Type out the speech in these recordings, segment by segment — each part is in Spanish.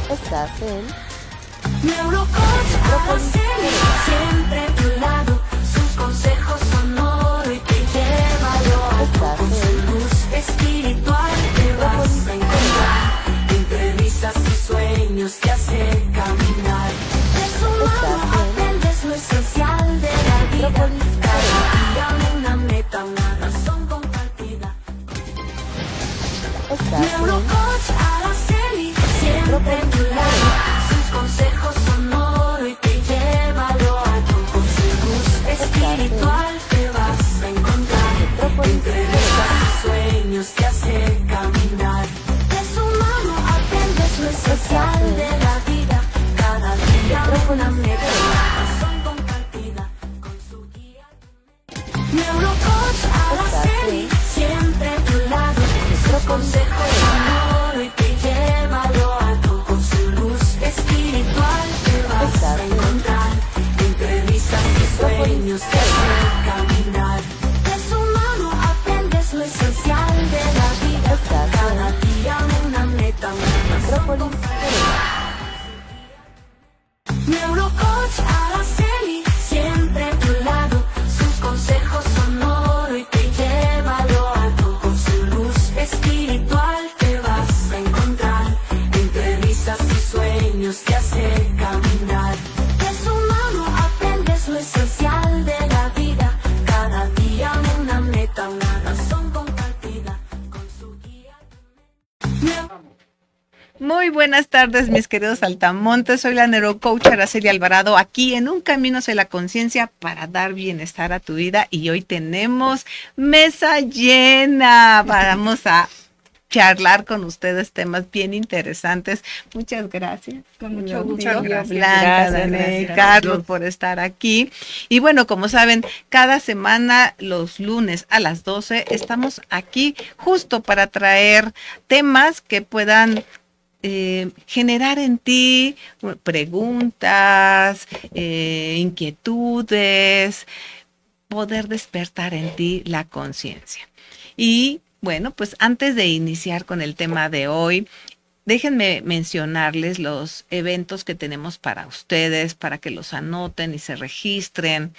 Estás en Neurocoach Araceli, siempre a tu lado. Sus consejos son oro y te lleva a lo alto. Con su luz espiritual te vas a encontrar. Entre risas y sueños te hace caminar. De su mano aprendes lo esencial de la vida. Cada día una meta, una razón compartida. Neurocoach Araceli, siempre a tu lado. Sus consejos son oro y te lleva a lo alto. Con su luz espiritual te vas a encontrar. Entre risas y sueños te hace caminar. De su mano aprendes lo esencial de la vida. Cada día una meta, una razón compartida. Con su guía. Neurocoach Araceli, siempre a tu lado. Sus consejos son oro y te lleva a lo alto. Con su luz espiritual te vas a encontrar. Entre risas y sueños te hace caminar. De su mano aprendes lo esencial de la vida. Cada día una meta, una razón compartida. Neurocoach Araceli, siempre a tu lado. Sus consejos son oro y te lleva a lo alto. Con su luz espiritual te vas a encontrar. Entre risas y sueños te hace caminar. De su mano aprendes lo esencial de la vida. Cada día una meta, una razón compartida. Con su guía. Muy buenas tardes, mis queridos saltamontes. Soy la neurocoach Araceli Alvarado, aquí en Un Camino hacia la Conciencia para dar bienestar a tu vida. Y hoy tenemos mesa llena. Vamos a charlar con ustedes temas bien interesantes. Muchas gracias. Con mucho gusto. Blanca, Gracias, Dani, gracias. Carlos, por estar aquí. Y bueno, como saben, cada semana, los lunes a las 12, estamos aquí justo para traer temas que puedan generar en ti preguntas, inquietudes, poder despertar en ti la conciencia. Y bueno, pues antes de iniciar con el tema de hoy, déjenme mencionarles los eventos que tenemos para ustedes, para que los anoten y se registren.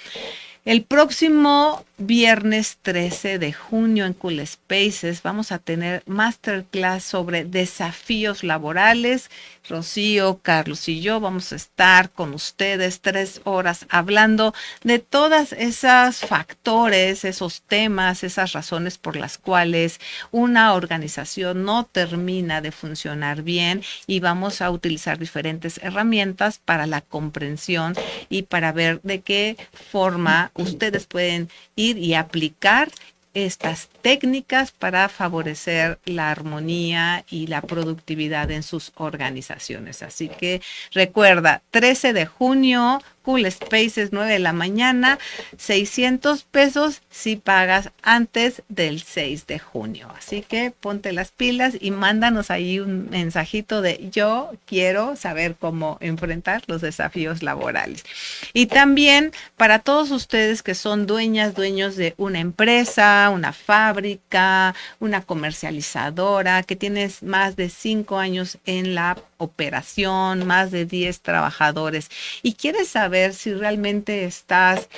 El próximo viernes 13 de junio en Cool Spaces vamos a tener masterclass sobre desafíos laborales. Rocío, Carlos y yo vamos a estar con ustedes 3 horas hablando de todas esas factores, esos temas, esas razones por las cuales una organización no termina de funcionar bien, y vamos a utilizar diferentes herramientas para la comprensión y para ver de qué forma ustedes pueden ir y aplicar estas técnicas para favorecer la armonía y la productividad en sus organizaciones. Así que recuerda, 13 de junio, Cool Spaces, 9 de la mañana, 600 pesos si pagas antes del 6 de junio. Así que ponte las pilas y mándanos ahí un mensajito de yo quiero saber cómo enfrentar los desafíos laborales. Y también para todos ustedes que son dueños de una empresa, una fábrica, una comercializadora, que tienes más de 5 años en la operación, más de 10 trabajadores, y quieres saber si realmente estás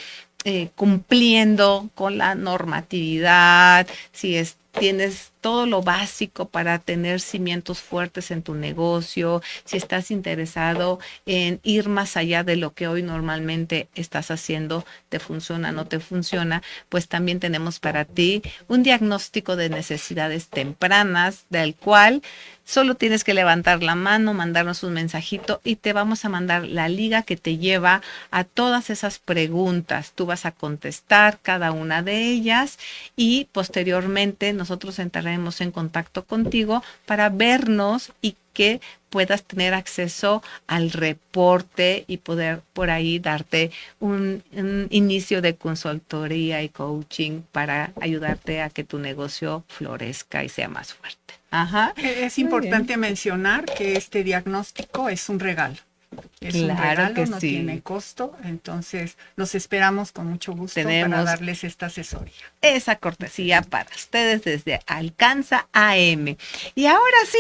cumpliendo con la normatividad, si tienes todo lo básico para tener cimientos fuertes en tu negocio, si estás interesado en ir más allá de lo que hoy normalmente estás haciendo, te funciona, no te funciona, pues también tenemos para ti un diagnóstico de necesidades tempranas, del cual solo tienes que levantar la mano, mandarnos un mensajito y te vamos a mandar la liga que te lleva a todas esas preguntas. Tú vas a contestar cada una de ellas y posteriormente nosotros entraremos en contacto contigo para vernos y que puedas tener acceso al reporte y poder por ahí darte un inicio de consultoría y coaching para ayudarte a que tu negocio florezca y sea más fuerte. Ajá. Es importante mencionar que este diagnóstico es un regalo. Es un Claro regalo, que no sí. tiene costo, entonces los esperamos con mucho gusto para Tenemos darles esta asesoría. esa cortesía para ustedes desde Alcanza AM. Y ahora sí,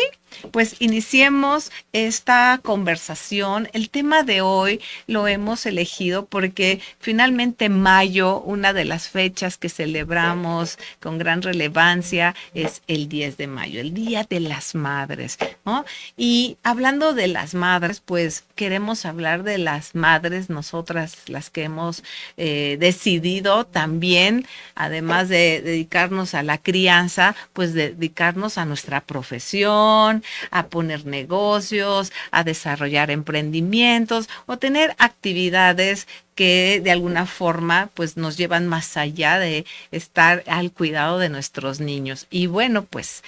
pues iniciemos esta conversación. El tema de hoy lo hemos elegido porque finalmente mayo, una de las fechas que celebramos con gran relevancia, es el 10 de mayo, el Día de las Madres, ¿no? Y hablando de las madres, pues queremos hablar de las madres, nosotras las que hemos decidido también, además de dedicarnos a la crianza, pues dedicarnos a nuestra profesión, a poner negocios, a desarrollar emprendimientos o tener actividades que de alguna forma pues nos llevan más allá de estar al cuidado de nuestros niños. Y bueno, pues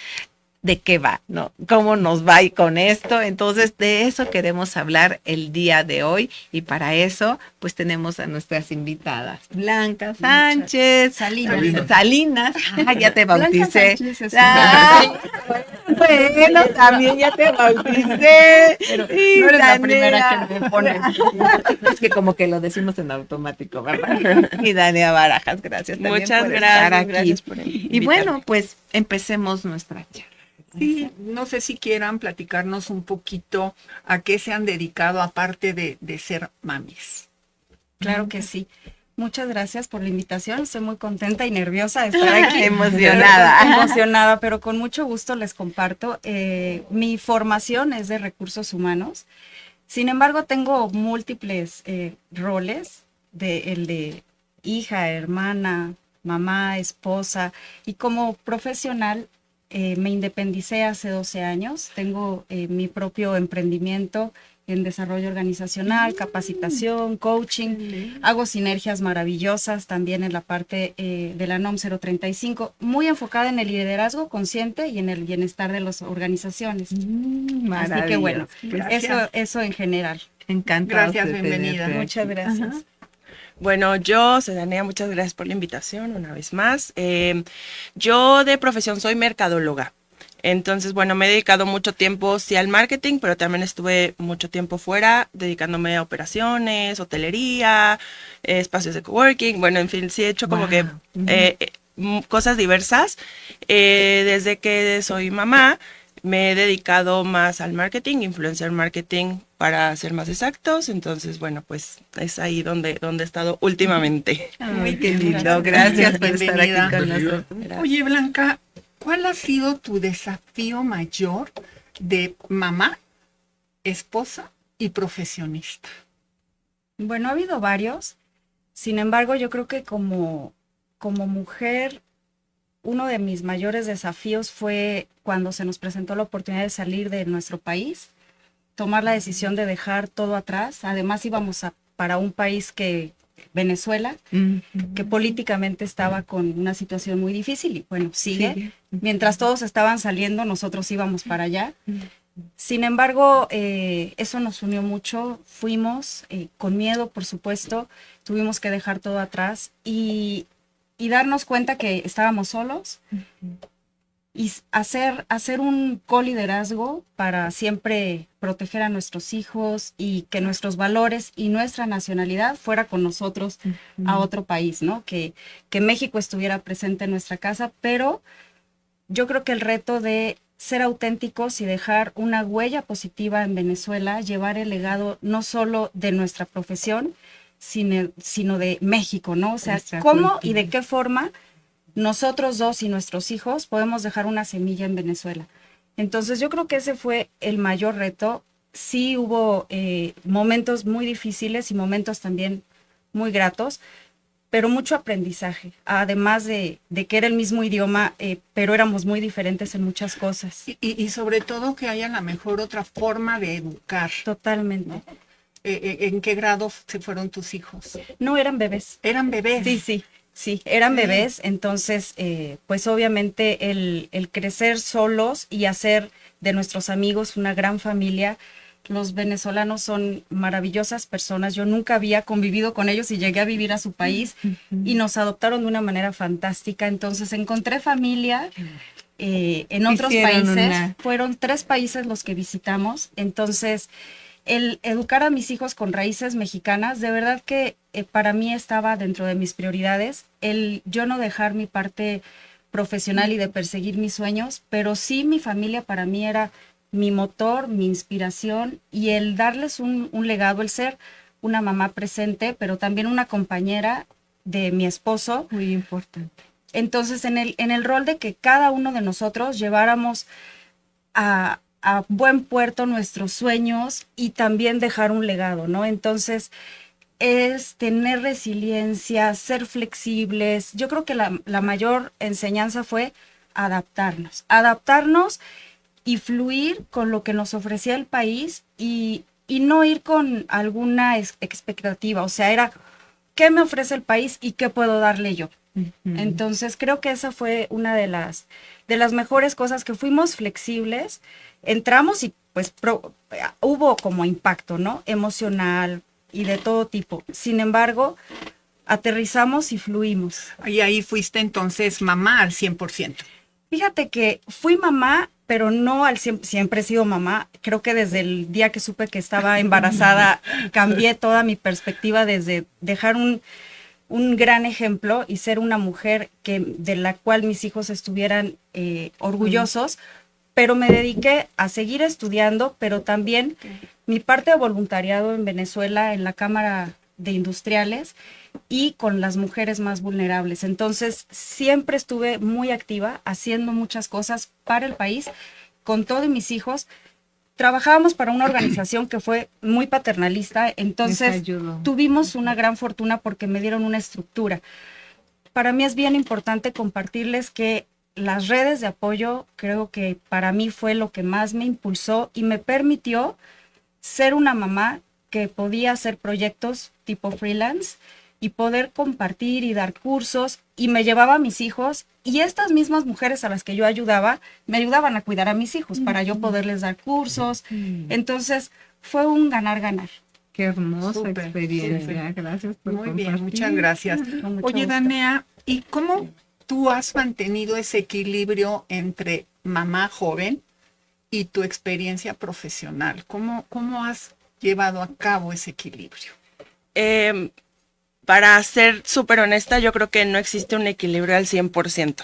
de qué va, ¿no? ¿Cómo nos va y con esto? Entonces, de eso queremos hablar el día de hoy y para eso, pues tenemos a nuestras invitadas. Blanca Sánchez. Salinas. Ah, ya te bauticé. Bueno, también ya te bauticé. Pero no eres la primera que me pones. Es que como que lo decimos en automático, ¿verdad? Y Dania Barajas, gracias también Muchas por gracias, estar aquí. gracias por invitarme. Y bueno, pues empecemos nuestra charla. Sí, no sé si quieran platicarnos un poquito a qué se han dedicado aparte de ser mamis. Claro que sí. Muchas gracias por la invitación. Estoy muy contenta y nerviosa de estar aquí. Emocionada. Emocionada, pero con mucho gusto les comparto. Mi formación es de recursos humanos. Sin embargo, tengo múltiples roles, el de hija, hermana, mamá, esposa, y como profesional me independicé hace 12 años. Tengo mi propio emprendimiento en desarrollo organizacional, capacitación, coaching. Hago sinergias maravillosas también en la parte de la NOM 035, muy enfocada en el liderazgo consciente y en el bienestar de las organizaciones. Así que bueno, eso en general. Encantados Gracias, de bienvenida. tenerte. Muchas gracias. Ajá. Bueno, yo, Sedanea, muchas gracias por la invitación una vez más. Yo de profesión soy mercadóloga. Entonces, bueno, me he dedicado mucho tiempo, sí, al marketing, pero también estuve mucho tiempo fuera, dedicándome a operaciones, hotelería, espacios de coworking. Bueno, en fin, sí he hecho como que cosas diversas. Desde que soy mamá, me he dedicado más al marketing, influencer marketing, para ser más exactos. Entonces, bueno, pues es ahí donde he estado últimamente. Ay, qué lindo. Gracias por estar aquí Bienvenida. con nosotros. Oye, Blanca, ¿cuál ha sido tu desafío mayor de mamá, esposa y profesionista? Bueno, ha habido varios. Sin embargo, yo creo que como mujer, uno de mis mayores desafíos fue cuando se nos presentó la oportunidad de salir de nuestro país, tomar la decisión de dejar todo atrás. Además, íbamos para un país Venezuela, que políticamente estaba con una situación muy difícil y bueno, sigue. Mientras todos estaban saliendo, nosotros íbamos para allá. Sin embargo, eso nos unió mucho. Fuimos con miedo, por supuesto, tuvimos que dejar todo atrás y darnos cuenta que estábamos solos y hacer un coliderazgo para siempre proteger a nuestros hijos y que nuestros valores y nuestra nacionalidad fuera con nosotros a otro país, ¿no? Que México estuviera presente en nuestra casa, pero yo creo que el reto de ser auténticos y dejar una huella positiva en Venezuela, llevar el legado no solo de nuestra profesión, sino de México, ¿no? O sea, Nuestra ¿cómo cultura. y de qué forma nosotros dos y nuestros hijos podemos dejar una semilla en Venezuela? Entonces yo creo que ese fue el mayor reto. Sí hubo momentos muy difíciles y momentos también muy gratos, pero mucho aprendizaje, además de que era el mismo idioma, pero éramos muy diferentes en muchas cosas. Y sobre todo que haya la mejor otra forma de educar. Totalmente. ¿En qué grado se fueron tus hijos? No eran bebés. Eran bebés. Sí, eran bebés, entonces pues obviamente el crecer solos y hacer de nuestros amigos una gran familia. Los venezolanos son maravillosas personas, yo nunca había convivido con ellos y llegué a vivir a su país y nos adoptaron de una manera fantástica, entonces encontré familia en otros Hicieron países, una- fueron 3 países los que visitamos, entonces el educar a mis hijos con raíces mexicanas, de verdad que para mí estaba dentro de mis prioridades, el yo no dejar mi parte profesional y de perseguir mis sueños, pero sí mi familia para mí era mi motor, mi inspiración y el darles un legado, el ser una mamá presente, pero también una compañera de mi esposo. Muy importante. Entonces, en el rol de que cada uno de nosotros lleváramos a buen puerto nuestros sueños y también dejar un legado, ¿no? Entonces, es tener resiliencia, ser flexibles. Yo creo que la mayor enseñanza fue adaptarnos y fluir con lo que nos ofrecía el país y no ir con alguna expectativa. O sea, era, ¿qué me ofrece el país y qué puedo darle yo? Entonces creo que esa fue una de las mejores cosas, que fuimos flexibles, entramos y pues hubo como impacto, ¿no? Emocional y de todo tipo. Sin embargo, aterrizamos y fluimos. Y ahí fuiste entonces mamá al 100%. Fíjate que fui mamá, pero no al 100%, siempre he sido mamá. Creo que desde el día que supe que estaba embarazada, cambié toda mi perspectiva desde dejar un gran ejemplo y ser una mujer de la cual mis hijos estuvieran orgullosos, pero me dediqué a seguir estudiando, pero también mi parte de voluntariado en Venezuela, en la Cámara de Industriales y con las mujeres más vulnerables. Entonces, siempre estuve muy activa, haciendo muchas cosas para el país, con todos mis hijos. Trabajábamos para una organización que fue muy paternalista, entonces tuvimos una gran fortuna porque me dieron una estructura. Para mí es bien importante compartirles que las redes de apoyo, creo que para mí fue lo que más me impulsó y me permitió ser una mamá que podía hacer proyectos tipo freelance y poder compartir y dar cursos, y me llevaba a mis hijos, y estas mismas mujeres a las que yo ayudaba, me ayudaban a cuidar a mis hijos para yo poderles dar cursos. Entonces, fue un ganar-ganar. Qué hermosa Súper, experiencia. súper. Gracias por Muy bien, compartir. muchas gracias. Con mucho Oye, gusto. Danea, ¿y cómo tú has mantenido ese equilibrio entre mamá joven y tu experiencia profesional? ¿Cómo has llevado a cabo ese equilibrio? Para ser súper honesta, yo creo que no existe un equilibrio al 100%.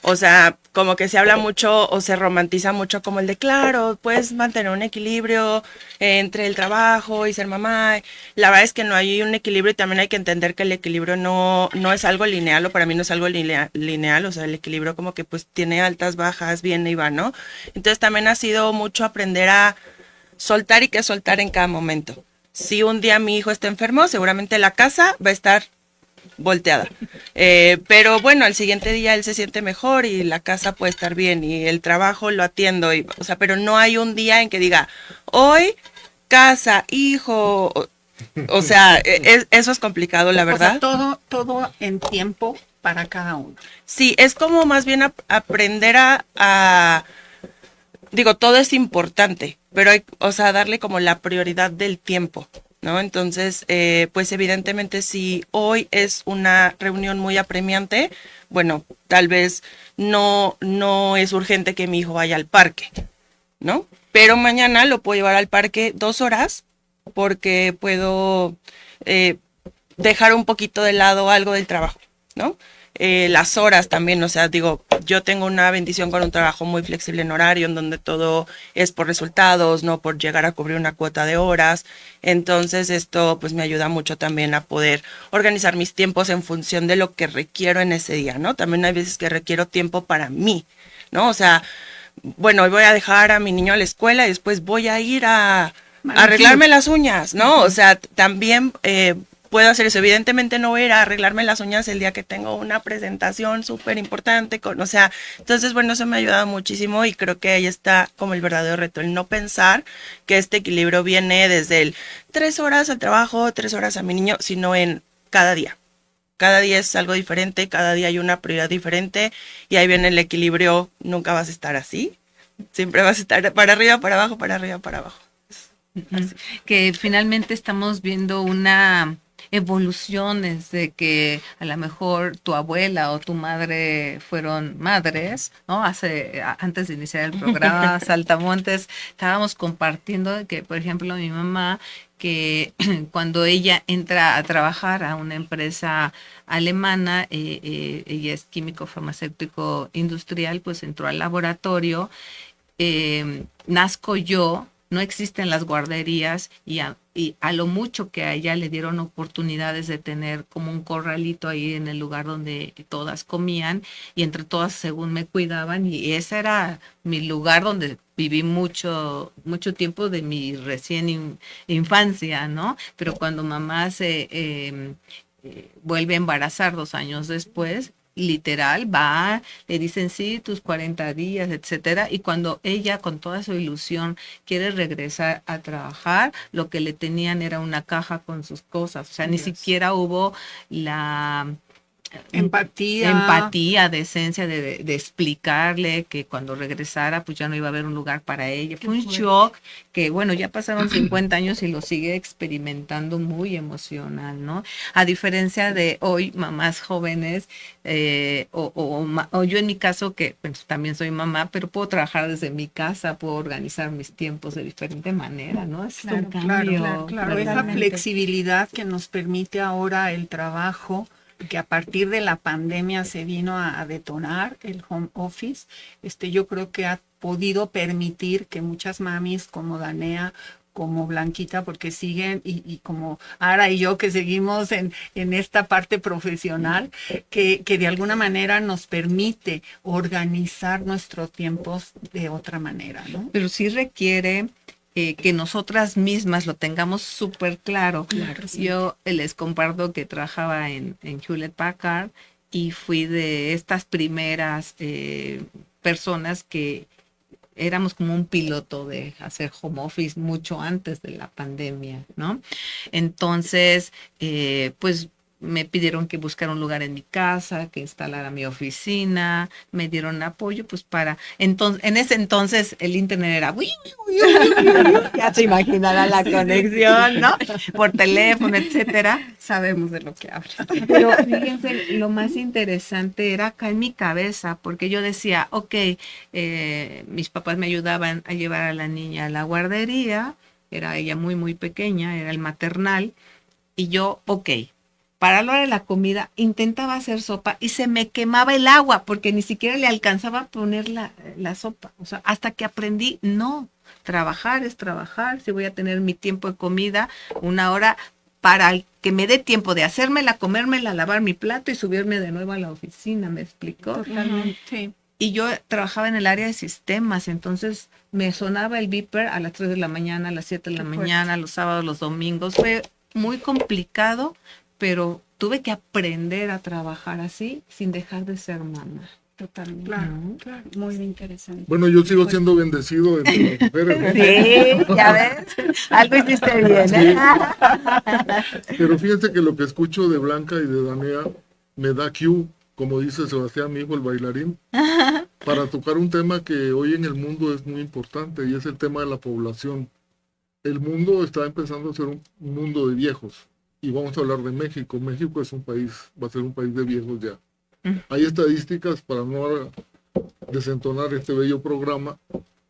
O sea, como que se habla mucho o se romantiza mucho como el de, claro, puedes mantener un equilibrio entre el trabajo y ser mamá. La verdad es que no hay un equilibrio y también hay que entender que el equilibrio no es algo lineal, o para mí no es algo lineal. O sea, el equilibrio como que pues tiene altas, bajas, viene y va, ¿no? Entonces también ha sido mucho aprender a soltar y qué soltar en cada momento. Si un día mi hijo está enfermo, seguramente la casa va a estar volteada. Pero bueno, al siguiente día él se siente mejor y la casa puede estar bien y el trabajo lo atiendo. O sea, pero no hay un día en que diga, hoy, casa, hijo. O sea, eso es complicado, la verdad. O sea, todo en tiempo para cada uno. Sí, es como más bien aprender digo, todo es importante, pero hay, o sea, darle como la prioridad del tiempo, ¿no? Entonces, pues evidentemente si hoy es una reunión muy apremiante, bueno, tal vez no es urgente que mi hijo vaya al parque, ¿no? Pero mañana lo puedo llevar al parque 2 horas porque puedo dejar un poquito de lado algo del trabajo, ¿no? Las horas también, o sea, digo, yo tengo una bendición con un trabajo muy flexible en horario, en donde todo es por resultados, no por llegar a cubrir una cuota de horas. Entonces esto pues me ayuda mucho también a poder organizar mis tiempos en función de lo que requiero en ese día, ¿no? También hay veces que requiero tiempo para mí, ¿no? O sea, bueno, hoy voy a dejar a mi niño a la escuela y después voy a ir a arreglarme las uñas, ¿no? O sea, también puedo hacer eso. Evidentemente no voy a ir a arreglarme las uñas el día que tengo una presentación súper importante, o sea, entonces, bueno, eso me ha ayudado muchísimo y creo que ahí está como el verdadero reto, el no pensar que este equilibrio viene desde el 3 horas al trabajo, 3 horas a mi niño, sino en cada día. Cada día es algo diferente, cada día hay una prioridad diferente y ahí viene el equilibrio, nunca vas a estar así, siempre vas a estar para arriba, para abajo, para arriba, para abajo. Que finalmente estamos viendo evoluciones de que a lo mejor tu abuela o tu madre fueron madres, ¿no? Antes de iniciar el programa Saltamontes, estábamos compartiendo que, por ejemplo, mi mamá, que cuando ella entra a trabajar a una empresa alemana, ella es químico farmacéutico industrial, pues entró al laboratorio, nazco yo, no existen las guarderías y a lo mucho que a ella le dieron oportunidades de tener como un corralito ahí en el lugar donde todas comían y entre todas según me cuidaban y ese era mi lugar donde viví mucho tiempo de mi recién infancia, ¿no? Pero cuando mamá se vuelve a embarazar 2 años después, literal, va, le dicen sí, tus 40 días, etcétera, y cuando ella con toda su ilusión quiere regresar a trabajar, lo que le tenían era una caja con sus cosas, o sea, ni siquiera hubo la empatía, decencia de explicarle que cuando regresara pues ya no iba a haber un lugar para ella. Fue un shock que bueno, ya pasaron 50 años y lo sigue experimentando muy emocional, ¿no? A diferencia de hoy, mamás jóvenes, o yo en mi caso, que pues, también soy mamá, pero puedo trabajar desde mi casa, puedo organizar mis tiempos de diferente manera, ¿no? Es un cambio. Claro, esa flexibilidad que nos permite ahora el trabajo, que a partir de la pandemia se vino a detonar el home office, yo creo que ha podido permitir que muchas mamis como Danea, como Blanquita, porque siguen, y como Ara y yo que seguimos en esta parte profesional, que de alguna manera nos permite organizar nuestros tiempos de otra manera, ¿no? Pero sí requiere que nosotras mismas lo tengamos súper claro. Sí. Yo les comparto que trabajaba en Hewlett Packard y fui de estas primeras personas que éramos como un piloto de hacer home office mucho antes de la pandemia, ¿no? Entonces, pues me pidieron que buscara un lugar en mi casa, que instalara mi oficina, me dieron apoyo, pues en ese entonces el internet era, ya se imaginará la conexión, ¿no? Por teléfono, etcétera. Sabemos de lo que hablas. Pero fíjense, lo más interesante era acá en mi cabeza, porque yo decía, ok, mis papás me ayudaban a llevar a la niña a la guardería, era ella muy, muy pequeña, era el maternal, y yo, ok, para la hora de la comida intentaba hacer sopa y se me quemaba el agua porque ni siquiera le alcanzaba a poner la sopa. O sea, hasta que aprendí, no, trabajar es trabajar. Si voy a tener mi tiempo de comida, 1 hora para que me dé tiempo de hacérmela, comérmela, lavar mi plato y subirme de nuevo a la oficina, ¿me explicó? Totalmente. Sí. Y yo trabajaba en el área de sistemas, entonces me sonaba el beeper a las 3 de la mañana, a las 7 de la mañana, los sábados, los domingos. Fue muy complicado, pero tuve que aprender a trabajar así sin dejar de ser mamá. Totalmente. Claro, ¿no? claro. Muy interesante. Bueno, yo sigo siendo bendecido entre las mujeres, ¿no? Sí, ya ves, algo hiciste bien, ¿eh? Pero fíjense que lo que escucho de Blanca y de Danea me da cue, como dice Sebastián, mi hijo, el bailarín, para tocar un tema que hoy en el mundo es muy importante y es el tema de la población. El mundo está empezando a ser un mundo de viejos y vamos a hablar de México. México es un país, va a ser un país de viejos ya. Hay estadísticas, para no desentonar este bello programa,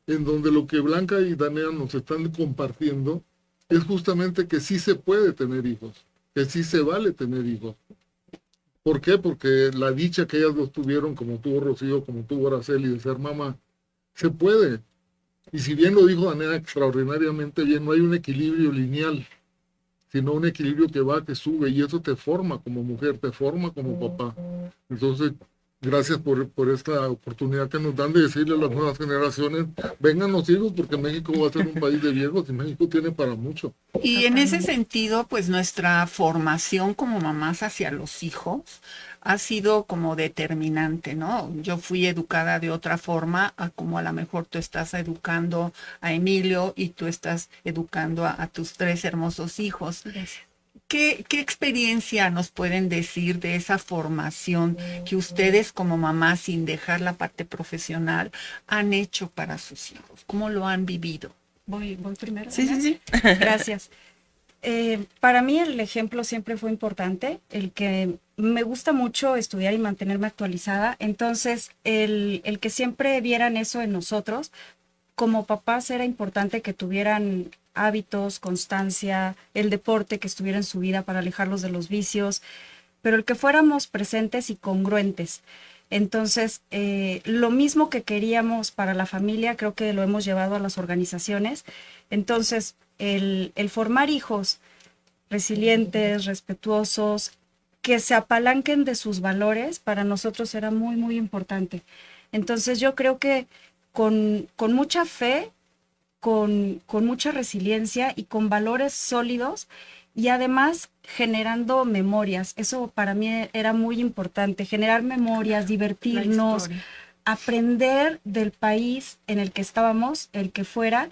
en donde lo que Blanca y Danea nos están compartiendo es justamente que sí se puede tener hijos, que sí se vale tener hijos. ¿Por qué? Porque la dicha que ellas dos tuvieron, como tuvo Rocío, como tuvo Araceli, de ser mamá, se puede. Y si bien lo dijo Danea extraordinariamente bien, no hay un equilibrio lineal, sino un equilibrio que va, que sube, y eso te forma como mujer, te forma como papá. Entonces, gracias por esta oportunidad que nos dan de decirle a las nuevas generaciones, vengan los hijos, porque México va a ser un país de viejos y México tiene para mucho. Y en ese sentido, pues nuestra formación como mamás hacia los hijos ha sido como determinante, ¿no? Yo fui educada de otra forma a como a lo mejor tú estás educando a Emilio y tú estás educando a tus 3 hermosos hijos. ¿Qué experiencia nos pueden decir de esa formación que ustedes como mamás, sin dejar la parte profesional, han hecho para sus hijos? ¿Cómo lo han vivido? ¿Voy primero? Sí, sí, sí. Gracias. Para mí el ejemplo siempre fue importante, el que me gusta mucho estudiar y mantenerme actualizada, entonces el que siempre vieran eso en nosotros, como papás era importante que tuvieran hábitos, constancia, el deporte que estuviera en su vida para alejarlos de los vicios, pero el que fuéramos presentes y congruentes. Entonces, lo mismo que queríamos para la familia, creo que lo hemos llevado a las organizaciones. Entonces, el formar hijos resilientes, respetuosos, que se apalanquen de sus valores, para nosotros era muy, muy importante. Entonces, yo creo que con mucha fe, con mucha resiliencia y con valores sólidos y además generando memorias. Eso para mí era muy importante, generar memorias, La divertirnos, historia. aprender del país en el que estábamos, el que fuera,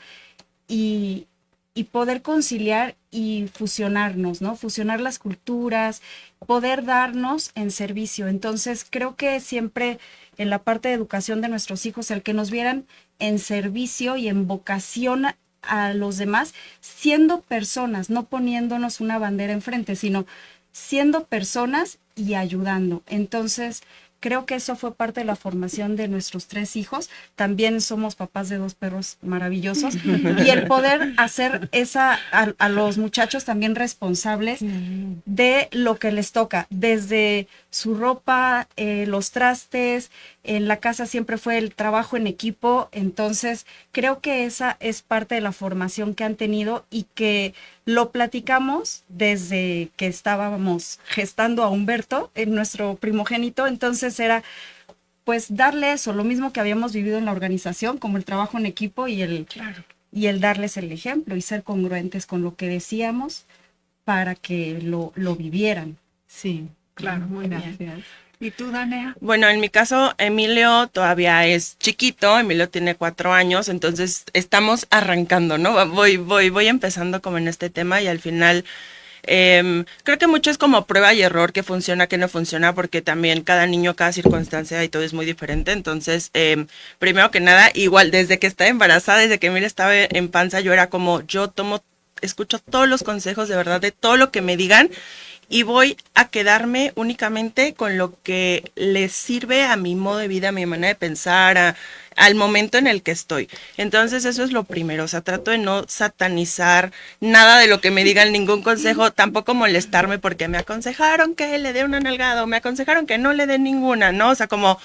y, y poder conciliar y fusionarnos, ¿no? Fusionar las culturas, poder darnos en servicio. Entonces, creo que siempre en la parte de educación de nuestros hijos, el que nos vieran en servicio y en vocación a los demás, siendo personas, no poniéndonos una bandera enfrente, sino siendo personas y ayudando. Entonces, creo que eso fue parte de la formación de nuestros 3 hijos. También somos papás de 2 perros maravillosos. Y el poder hacer a los muchachos también responsables de lo que les toca, desde su ropa, los trastes, en la casa siempre fue el trabajo en equipo. Entonces, creo que esa es parte de la formación que han tenido y que lo platicamos desde que estábamos gestando a Humberto, nuestro primogénito. Entonces era pues darle eso, lo mismo que habíamos vivido en la organización, como el trabajo en equipo y Claro. el darles el ejemplo y ser congruentes con lo que decíamos para que lo vivieran. Sí, Claro, muy bien. gracias. ¿Y tú, Danea? Bueno, en mi caso, Emilio todavía es chiquito, Emilio tiene 4 años, entonces estamos arrancando, ¿no? Voy empezando como en este tema y al final creo que mucho es como prueba y error, que funciona, que no funciona, porque también cada niño, cada circunstancia y todo es muy diferente. Entonces, primero que nada, igual desde que estaba embarazada, desde que Emilio estaba en panza, yo era como, escucho todos los consejos de verdad, de todo lo que me digan y voy a quedarme únicamente con lo que les sirve a mi modo de vida, a mi manera de pensar, al momento en el que estoy. Entonces eso es lo primero, o sea, trato de no satanizar nada de lo que me digan, ningún consejo, tampoco molestarme porque me aconsejaron que le dé una nalgada o me aconsejaron que no le dé ninguna, ¿no? O sea, como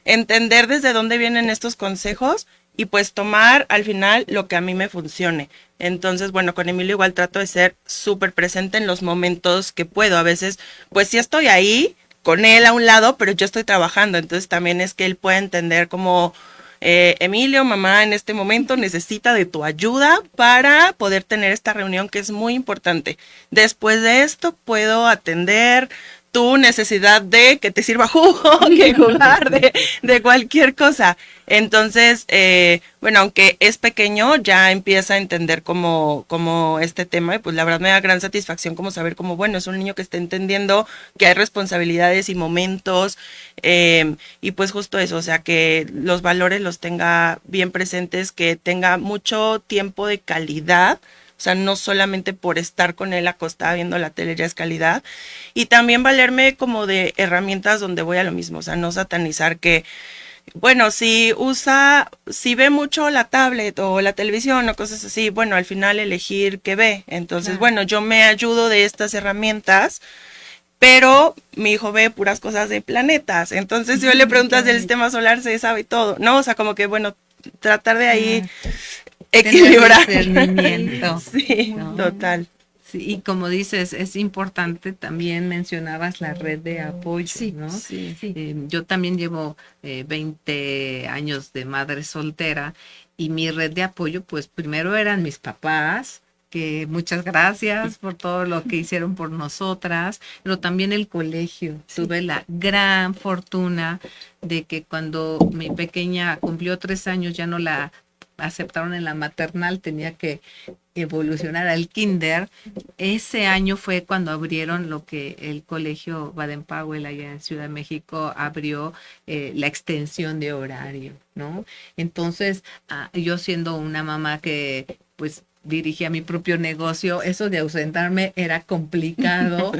entender desde dónde vienen estos consejos y pues tomar al final lo que a mí me funcione. Entonces, bueno, con Emilio igual trato de ser súper presente en los momentos que puedo. A veces, pues sí estoy ahí con él a un lado, pero yo estoy trabajando. Entonces también es que él pueda entender como, Emilio, mamá en este momento necesita de tu ayuda para poder tener esta reunión que es muy importante. Después de esto puedo atender tu necesidad de que te sirva jugo, que jugar, de cualquier cosa. Entonces, bueno, aunque es pequeño, ya empieza a entender como este tema y pues la verdad me da gran satisfacción como saber como, bueno, es un niño que está entendiendo que hay responsabilidades y momentos y pues justo eso, o sea, que los valores los tenga bien presentes, que tenga mucho tiempo de calidad. O sea, no solamente por estar con él acostada viendo la tele ya es calidad. Y también valerme como de herramientas donde voy a lo mismo. O sea, no satanizar que, bueno, si ve mucho la tablet o la televisión o cosas así, bueno, al final elegir qué ve. Entonces, Claro. bueno, yo me ayudo de estas herramientas, pero mi hijo ve puras cosas de planetas. Entonces, si yo le preguntas del sistema solar, se sabe todo, ¿no? O sea, como que, bueno, tratar de ahí equilibrar. Tener discernimiento, Sí, ¿no? total. Sí, y como dices, es importante, también mencionabas la red de apoyo, Sí, ¿no? Sí. Yo también llevo 20 años de madre soltera y mi red de apoyo, pues primero eran mis papás, que muchas gracias por todo lo que hicieron por nosotras, pero también el colegio. Tuve la gran fortuna de que cuando mi pequeña cumplió 3 años ya no la aceptaron en la maternal, tenía que evolucionar al kinder. Ese año fue cuando abrieron lo que el colegio Baden-Powell allá en Ciudad de México abrió, la extensión de horario, ¿no? Entonces, yo siendo una mamá que pues dirigía mi propio negocio, eso de ausentarme era complicado,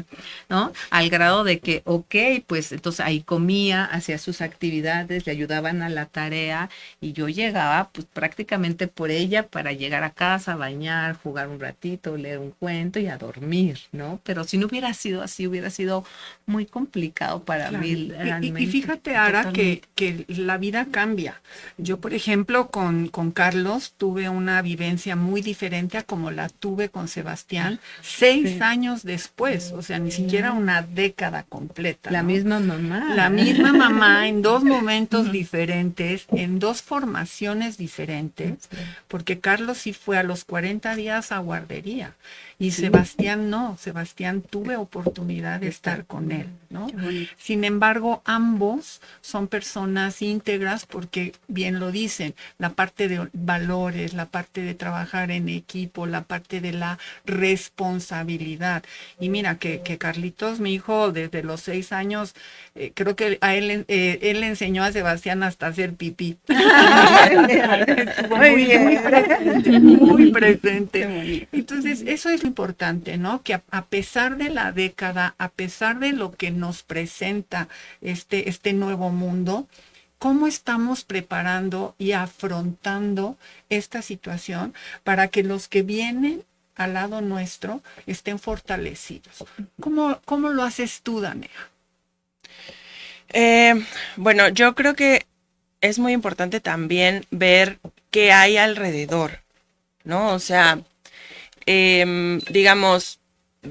¿no? Al grado de que, ok, pues entonces ahí comía, hacía sus actividades, le ayudaban a la tarea y yo llegaba pues prácticamente por ella para llegar a casa, bañar, jugar un ratito, leer un cuento y a dormir, ¿no? Pero si no hubiera sido así, hubiera sido muy complicado para Claro. mí Y realmente. fíjate, Ara, Totalmente. que la vida cambia. Yo, por ejemplo, con Carlos tuve una vivencia muy diferente a como la tuve con Sebastián 6 años después, o sea, ni siquiera una década completa. La ¿no? misma mamá. La misma mamá en dos momentos diferentes, en dos formaciones diferentes, porque Carlos sí fue a los 40 días a guardería y Sebastián no, Sebastián tuve oportunidad de estar con él, ¿no? Qué bonito. Sin embargo, ambos son personas íntegras porque bien lo dicen, la parte de valores, la parte de trabajar en equipo, la parte de la responsabilidad. Y mira que Carlitos, mi hijo, desde los 6 años, creo que a él le enseñó a Sebastián hasta hacer pipí. Estuvo muy presente, muy presente. Entonces, eso es lo importante, ¿no? Que a pesar de la década, a pesar de lo que nos presenta este nuevo mundo, ¿cómo estamos preparando y afrontando esta situación para que los que vienen al lado nuestro estén fortalecidos? ¿Cómo lo haces tú, Dania? Bueno, yo creo que es muy importante también ver qué hay alrededor, ¿no? O sea, digamos,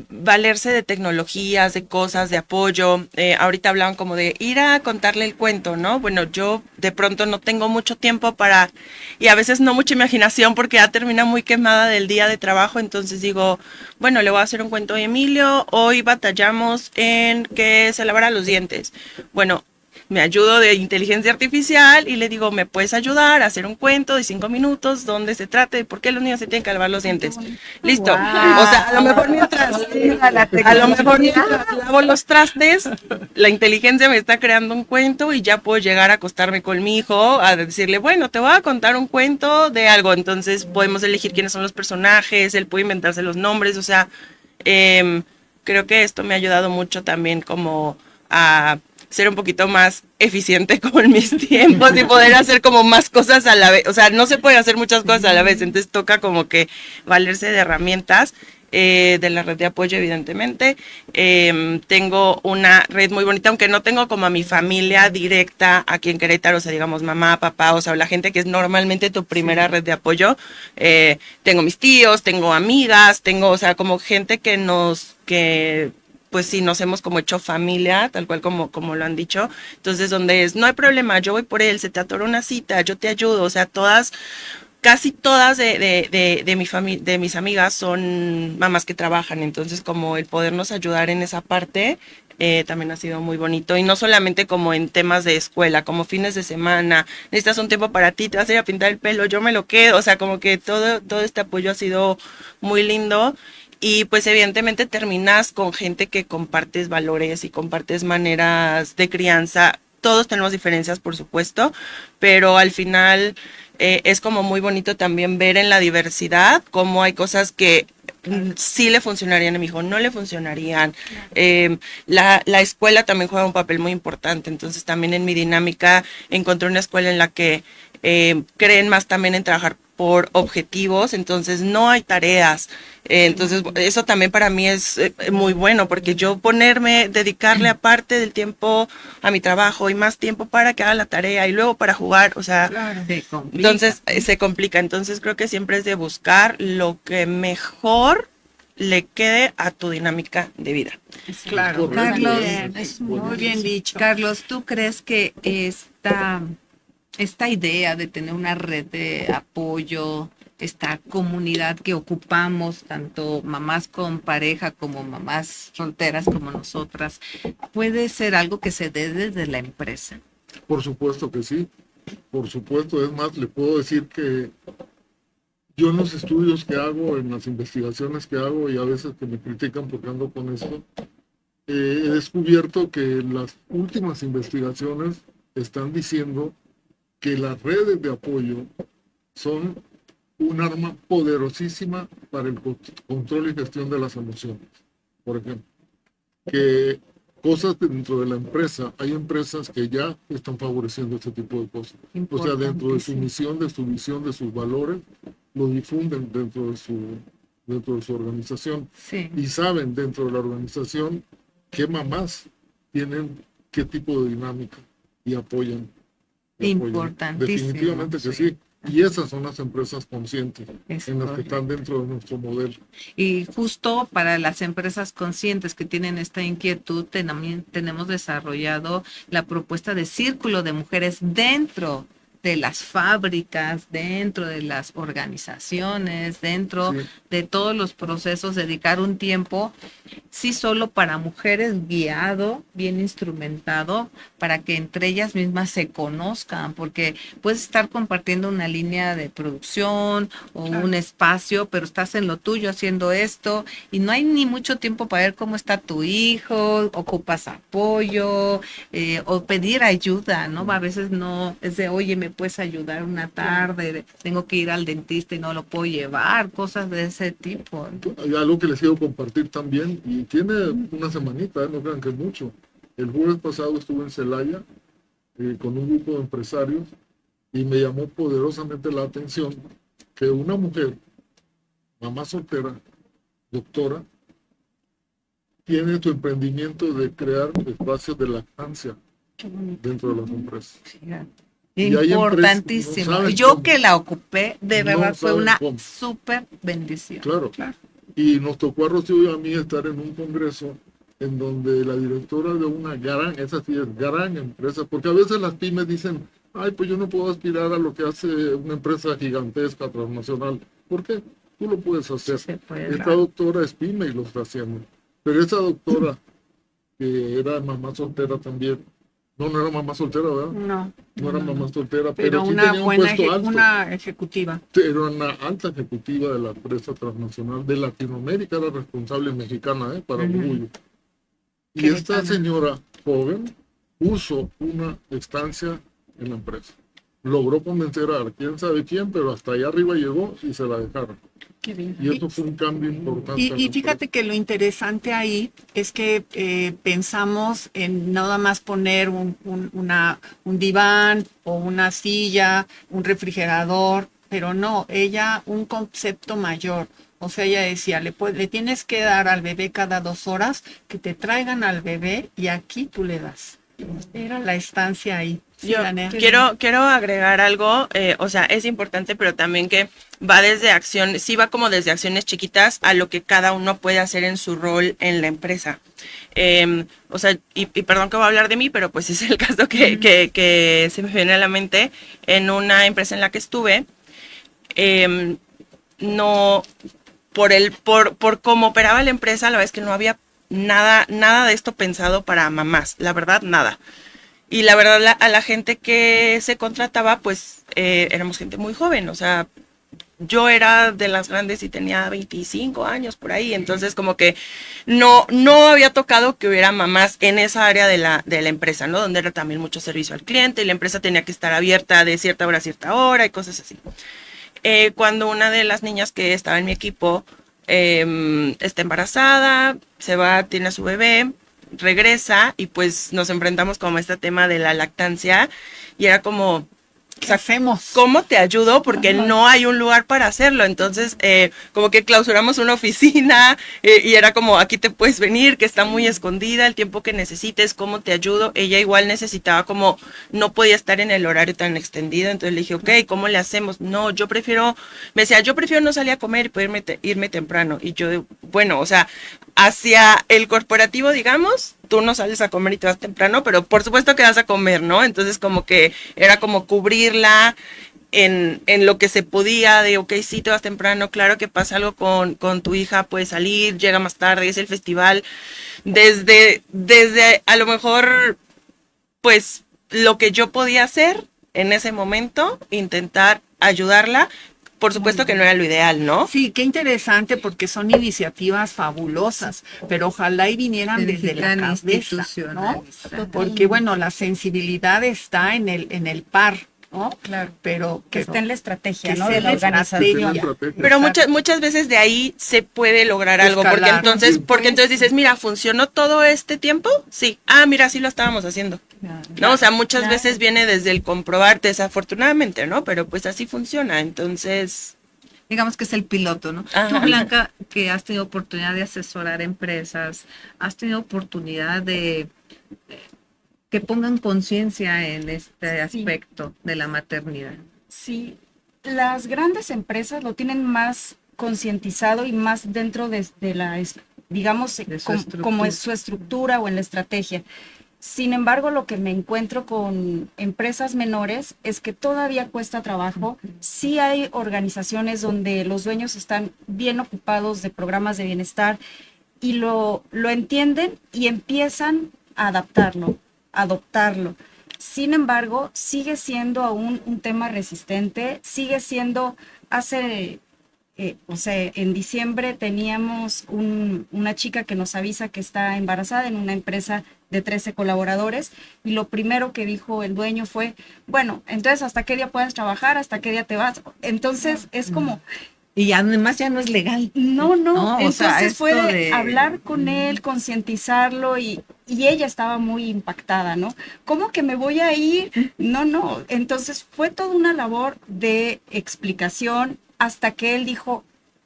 valerse de tecnologías, de cosas, de apoyo. Ahorita hablaban como de ir a contarle el cuento, ¿no? Bueno, yo de pronto no tengo mucho tiempo para, y a veces no mucha imaginación porque ya termina muy quemada del día de trabajo, entonces digo, bueno, le voy a hacer un cuento a Emilio, hoy batallamos en que se lavara los dientes. Bueno, me ayudo de inteligencia artificial y le digo, ¿me puedes ayudar a hacer un cuento de 5 minutos donde se trate de por qué los niños se tienen que lavar los dientes? Listo. Wow. O sea, a lo mejor mientras lavo los trastes, la inteligencia me está creando un cuento y ya puedo llegar a acostarme con mi hijo a decirle, bueno, te voy a contar un cuento de algo. Entonces podemos elegir quiénes son los personajes, él puede inventarse los nombres, o sea, creo que esto me ha ayudado mucho también como a ser un poquito más eficiente con mis tiempos y poder hacer como más cosas a la vez. O sea, no se pueden hacer muchas cosas a la vez, entonces toca como que valerse de herramientas de la red de apoyo, evidentemente. Tengo una red muy bonita, aunque no tengo como a mi familia directa aquí en Querétaro, o sea, digamos mamá, papá, o sea, la gente que es normalmente tu primera red de apoyo. Tengo mis tíos, tengo amigas, tengo, o sea, como gente que pues sí, nos hemos como hecho familia, tal cual como lo han dicho. Entonces, donde es, no hay problema, yo voy por él, se te atoró una cita, yo te ayudo. O sea, casi todas de mis amigas son mamás que trabajan. Entonces, como el podernos ayudar en esa parte también ha sido muy bonito. Y no solamente como en temas de escuela, como fines de semana, necesitas un tiempo para ti, te vas a ir a pintar el pelo, yo me lo quedo. O sea, como que todo este apoyo ha sido muy lindo. Y pues evidentemente terminas con gente que compartes valores y compartes maneras de crianza. Todos tenemos diferencias, por supuesto, pero al final es como muy bonito también ver en la diversidad cómo hay cosas que sí le funcionarían a mi hijo, no le funcionarían. La escuela también juega un papel muy importante, entonces también en mi dinámica encontré una escuela en la que creen más también en trabajar por objetivos, entonces no hay tareas. Entonces eso también para mí es muy bueno, porque yo dedicarle aparte del tiempo a mi trabajo y más tiempo para que haga la tarea y luego para jugar, o sea, Se complica. entonces se complica. Entonces creo que siempre es de buscar lo que mejor le quede a tu dinámica de vida. Claro, Carlos, es muy bien dicho. Carlos, ¿tú crees que esta idea de tener una red de apoyo, esta comunidad que ocupamos, tanto mamás con pareja como mamás solteras como nosotras, puede ser algo que se dé desde la empresa? Por supuesto que sí, por supuesto. Es más, le puedo decir que yo en los estudios que hago, en las investigaciones que hago, y a veces que me critican porque ando con esto, he descubierto que las últimas investigaciones están diciendo que las redes de apoyo son un arma poderosísima para el control y gestión de las emociones. Por ejemplo, que cosas dentro de la empresa, hay empresas que ya están favoreciendo este tipo de cosas. O sea, dentro de su misión, de su visión, de sus valores, lo difunden dentro de su organización. Sí. Y saben dentro de la organización qué mamás tienen qué tipo de dinámica y apoyan. Importantísimo. Definitivamente que sí. Y esas son las empresas conscientes Es en las que correcto. están dentro de nuestro modelo. Y justo para las empresas conscientes que tienen esta inquietud, también tenemos desarrollado la propuesta de círculo de mujeres dentro de las fábricas, dentro de las organizaciones, dentro Sí. de todos los procesos, dedicar un tiempo, sí solo para mujeres, guiado, bien instrumentado, para que entre ellas mismas se conozcan, porque puedes estar compartiendo una línea de producción o un espacio, pero estás en lo tuyo haciendo esto y no hay ni mucho tiempo para ver cómo está tu hijo, ocupas apoyo o pedir ayuda, ¿no? A veces no, es de, oye, ¿me puedes ayudar una tarde? Tengo que ir al dentista y no lo puedo llevar, cosas de ese tipo. Hay algo que les quiero compartir también, y tiene una semanita, no crean que es mucho. El jueves pasado estuve en Celaya con un grupo de empresarios y me llamó poderosamente la atención que una mujer, mamá soltera, doctora, tiene su emprendimiento de crear espacios de lactancia dentro de las empresas. Y hay Importantísimo. empresas, no saben Yo cómo. que la ocupé, de No verdad fue saben una cómo. súper bendición. Claro. Y nos tocó a Rocío y a mí estar en un congreso en donde la directora de una gran, esa sí es gran empresa, porque a veces las pymes dicen, ay, pues yo no puedo aspirar a lo que hace una empresa gigantesca, transnacional. ¿Por qué? Tú lo puedes hacer. Se puede Esta dar. doctora es pyme y lo está haciendo. Pero esa doctora, que era mamá soltera también, no era mamá soltera, ¿verdad? No era mamá soltera, Pero pero sí una tenía un buena puesto alto. una ejecutiva. Era una alta ejecutiva de la empresa transnacional de Latinoamérica, era responsable mexicana, para orgullo. Y esta Queretana. señora joven puso una estancia en la empresa. Logró convencer a quién sabe quién, pero hasta allá arriba llegó y se la dejaron. Qué bien. Y eso fue un cambio importante. en la Y fíjate que lo interesante ahí es que pensamos en nada más poner un diván o una silla, un refrigerador, pero no, ella un concepto mayor. O sea, ella decía, le tienes que dar al bebé cada 2 horas, que te traigan al bebé y aquí tú le das. Era la estancia ahí. Sí, Yo Danea. quiero agregar algo, o sea, es importante, pero también que va desde acciones, sí va como desde acciones chiquitas a lo que cada uno puede hacer en su rol en la empresa. O sea, y perdón que voy a hablar de mí, pero pues es el caso que se me viene a la mente. En una empresa en la que estuve, no, por cómo operaba la empresa, la verdad es que no había nada de esto pensado para mamás, la verdad, nada. Y la verdad, a la gente que se contrataba, pues éramos gente muy joven, o sea, yo era de las grandes y tenía 25 años por ahí, entonces como que no había tocado que hubiera mamás en esa área de la empresa, ¿no? Donde era también mucho servicio al cliente y la empresa tenía que estar abierta de cierta hora a cierta hora y cosas así. Cuando una de las niñas que estaba en mi equipo está embarazada, se va, tiene a su bebé, regresa y pues nos enfrentamos como a este tema de la lactancia y era como, ¿Qué hacemos? ¿cómo te ayudo? Porque no hay un lugar para hacerlo. Entonces, como que clausuramos una oficina y era como, aquí te puedes venir, que está muy escondida, el tiempo que necesites, ¿cómo te ayudo? Ella igual necesitaba como, no podía estar en el horario tan extendido. Entonces le dije, ok, ¿cómo le hacemos? No, me decía, yo prefiero no salir a comer y poder irme temprano. Y yo, bueno, o sea, hacia el corporativo, digamos, tú no sales a comer y te vas temprano, pero por supuesto que vas a comer, ¿no? Entonces como que era como cubrirla en lo que se podía, de ok, sí te vas temprano, claro que pasa algo con tu hija, puedes salir, llega más tarde, es el festival, desde a lo mejor, pues lo que yo podía hacer en ese momento, intentar ayudarla. Por supuesto que no era lo ideal, ¿no? Sí, qué interesante porque son iniciativas fabulosas, pero ojalá y vinieran desde la cabeza, ¿no? Porque bueno, la sensibilidad está en el par. ¿no? Claro. Pero Que esté en la estrategia, que ¿no? esté De en la la organización. estrategia. Estrategia. Pero Exacto. muchas veces de ahí se puede lograr algo, Escalar. Sí. porque entonces dices, mira, ¿funcionó todo este tiempo? Sí. Ah, mira, sí lo estábamos haciendo. ¿No? O sea, muchas Claro. veces viene desde el comprobar, desafortunadamente, ¿no? Pero pues así funciona. Entonces, Digamos que es el piloto, ¿no? Ajá. Tú, Blanca, que has tenido oportunidad de asesorar empresas, has tenido oportunidad de que pongan conciencia en este Sí. aspecto de la maternidad. Sí, las grandes empresas lo tienen más concientizado y más dentro de la, digamos, De su como estructura. es su estructura o en la estrategia. Sin embargo, lo que me encuentro con empresas menores es que todavía cuesta trabajo. Sí hay organizaciones donde los dueños están bien ocupados de programas de bienestar y lo entienden y empiezan a adoptarlo. Sin embargo, sigue siendo aún un tema resistente, sigue siendo, o sea, en diciembre teníamos una chica que nos avisa que está embarazada en una empresa de 13 colaboradores y lo primero que dijo el dueño fue, bueno, entonces, ¿hasta qué día puedes trabajar? ¿Hasta qué día te vas? Entonces, es como, Y además ya no es legal. no, No, o entonces sea, fue esto de de- hablar con él, concientizarlo y ella estaba muy impactada, ¿no? ¿Cómo que me voy a ir? No, entonces fue toda una labor de explicación hasta que él dijo,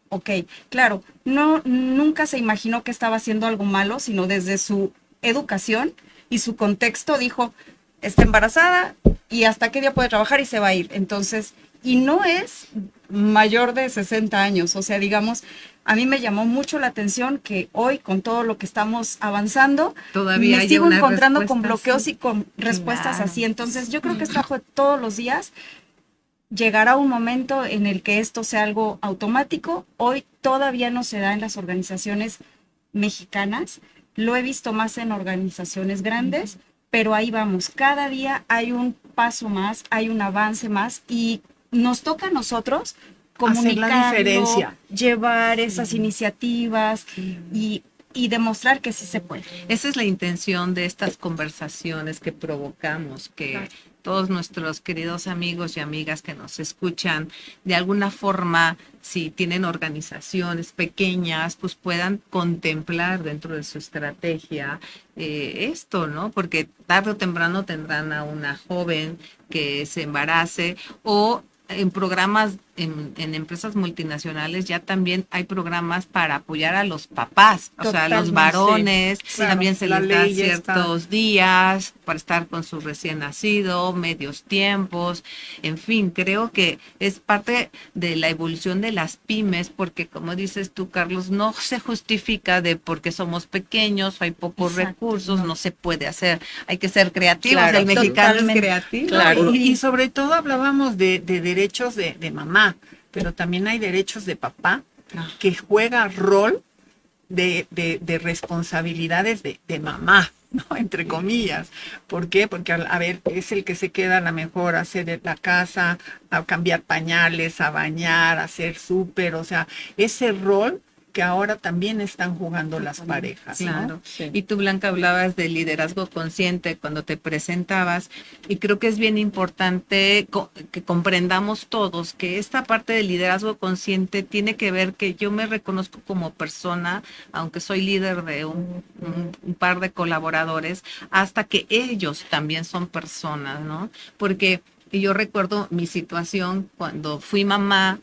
ok, claro, nunca se imaginó que estaba haciendo algo malo, sino desde su educación y su contexto dijo, está embarazada y hasta qué día puede trabajar y se va a ir. Entonces, y no es mayor de 60 años, o sea, digamos, a mí me llamó mucho la atención que hoy con todo lo que estamos avanzando, Todavía me haya sigo una encontrando con respuesta bloqueos así. y con respuestas Claro. así. Entonces, yo creo que es trabajo de todos los días. Llegará un momento en el que esto sea algo automático. Hoy todavía no se da en las organizaciones mexicanas. Lo he visto más en organizaciones grandes, pero ahí vamos. Cada día hay un paso más, hay un avance más y nos toca a nosotros Hacer la comunicarlo, diferencia. llevar esas iniciativas y demostrar que sí se puede. Esa es la intención de estas conversaciones que provocamos, que todos nuestros queridos amigos y amigas que nos escuchan, de alguna forma, si tienen organizaciones pequeñas, pues puedan contemplar dentro de su estrategia esto, ¿no? Porque tarde o temprano tendrán a una joven que se embarace o en programas, en empresas multinacionales ya también hay programas para apoyar a los papás, o sea, a los Totalmente, varones, sí, claro, también se la les da ley ya está. ciertos días para estar con su recién nacido, medios tiempos, en fin, creo que es parte de la evolución de las pymes, porque como dices tú, Carlos, no se justifica de porque somos pequeños, hay pocos Exacto, recursos, no. no se puede hacer, hay que ser creativos, Claro, el mexicano totalmente. es creativo. Claro. Y sobre todo hablábamos de derechos de mamá, pero también hay derechos de papá que juega rol de responsabilidades de mamá, ¿no? Entre comillas. ¿Por qué? Porque, a ver, es el que se queda a lo mejor a hacer la casa, a cambiar pañales, a bañar, a hacer súper, o sea, ese rol que ahora también están jugando las parejas, ¿no? Claro. Sí. Y tú, Blanca, hablabas de liderazgo consciente cuando te presentabas y creo que es bien importante que comprendamos todos que esta parte del liderazgo consciente tiene que ver que yo me reconozco como persona, aunque soy líder de un par de colaboradores, hasta que ellos también son personas, ¿no? Porque yo recuerdo mi situación cuando fui mamá,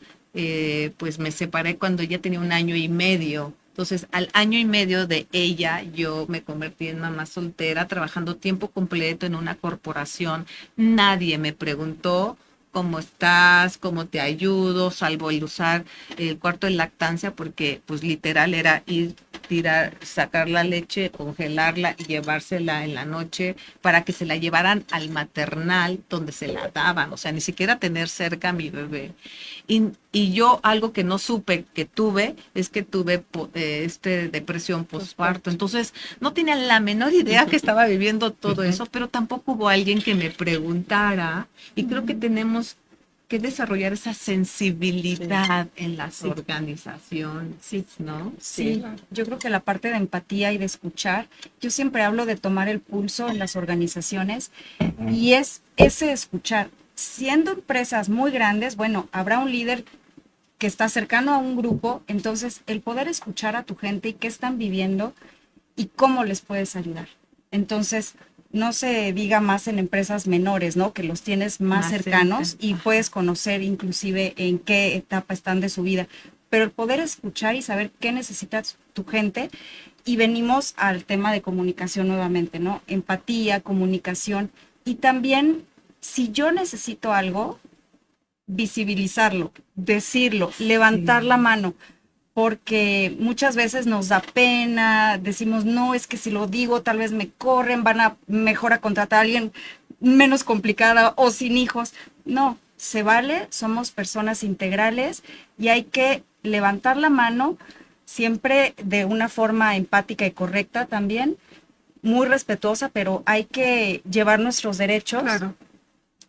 pues me separé cuando ella tenía 1 año y medio. Entonces, al 1 año y medio de ella, yo me convertí en mamá soltera, trabajando tiempo completo en una corporación. Nadie me preguntó cómo estás, cómo te ayudo, salvo el usar el cuarto de lactancia, porque pues literal era ir, tirar, sacar la leche, congelarla y llevársela en la noche para que se la llevaran al maternal donde se la daban, o sea, ni siquiera tener cerca a mi bebé. Y yo algo que no supe que tuve es que tuve depresión postparto. Entonces no tenía la menor idea que estaba viviendo todo eso, pero tampoco hubo alguien que me preguntara. Y creo que tenemos que desarrollar esa sensibilidad en las organizaciones, Sí. ¿no? Sí, yo creo que la parte de empatía y de escuchar, yo siempre hablo de tomar el pulso en las organizaciones y es ese escuchar. siendo empresas muy grandes, bueno, habrá un líder que está cercano a un grupo, entonces el poder escuchar a tu gente y qué están viviendo y cómo les puedes ayudar. Entonces, no se diga más en empresas menores, ¿no? Que los tienes más cercanos y puedes conocer inclusive en qué etapa están de su vida. Pero el poder escuchar y saber qué necesita tu gente, y venimos al tema de comunicación nuevamente, ¿no? Empatía, comunicación, y también si yo necesito algo, visibilizarlo, decirlo, levantar la mano, porque muchas veces nos da pena, decimos, no, es que si lo digo tal vez me corren, van a mejor a contratar a alguien menos complicada o sin hijos. No, se vale, somos personas integrales y hay que levantar la mano siempre de una forma empática y correcta también, muy respetuosa, pero hay que llevar nuestros derechos. Claro.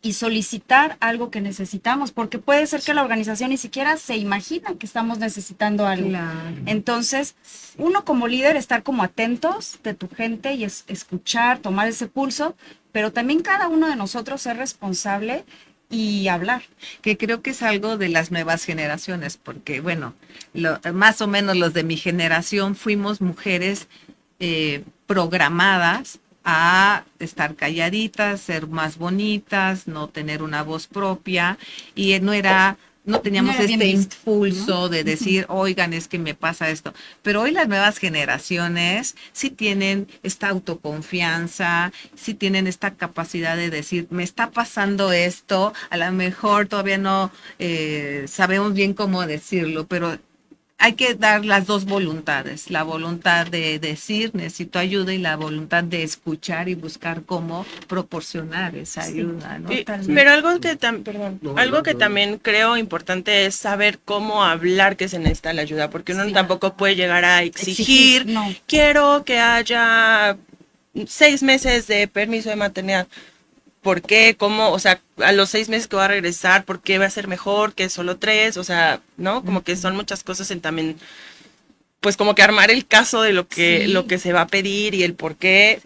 Y solicitar algo que necesitamos, porque puede ser que la organización ni siquiera se imagina que estamos necesitando algo. Claro. Entonces, uno como líder, estar como atentos de tu gente y escuchar, tomar ese pulso, pero también cada uno de nosotros ser responsable y hablar. Que creo que es algo de las nuevas generaciones, porque bueno, más o menos los de mi generación fuimos mujeres programadas a estar calladitas, ser más bonitas, no tener una voz propia, y no teníamos No era bien este visto, impulso de decir, oigan, es que me pasa esto. Pero hoy las nuevas generaciones sí tienen esta autoconfianza, sí tienen esta capacidad de decir, me está pasando esto, a lo mejor todavía no sabemos bien cómo decirlo, pero hay que dar las dos voluntades, la voluntad de decir necesito ayuda y la voluntad de escuchar y buscar cómo proporcionar esa ayuda, ¿no? Pero algo que, No, algo que no. también creo importante es saber cómo hablar que se necesita la ayuda, porque uno Sí. tampoco puede llegar a exigir, No. quiero que haya 6 meses de permiso de maternidad. ¿Por qué? ¿Cómo? O sea, a los 6 meses que va a regresar, ¿por qué va a ser mejor que solo 3? O sea, ¿no? Como que son muchas cosas en también, pues como que armar el caso de lo que se va a pedir y el por qué.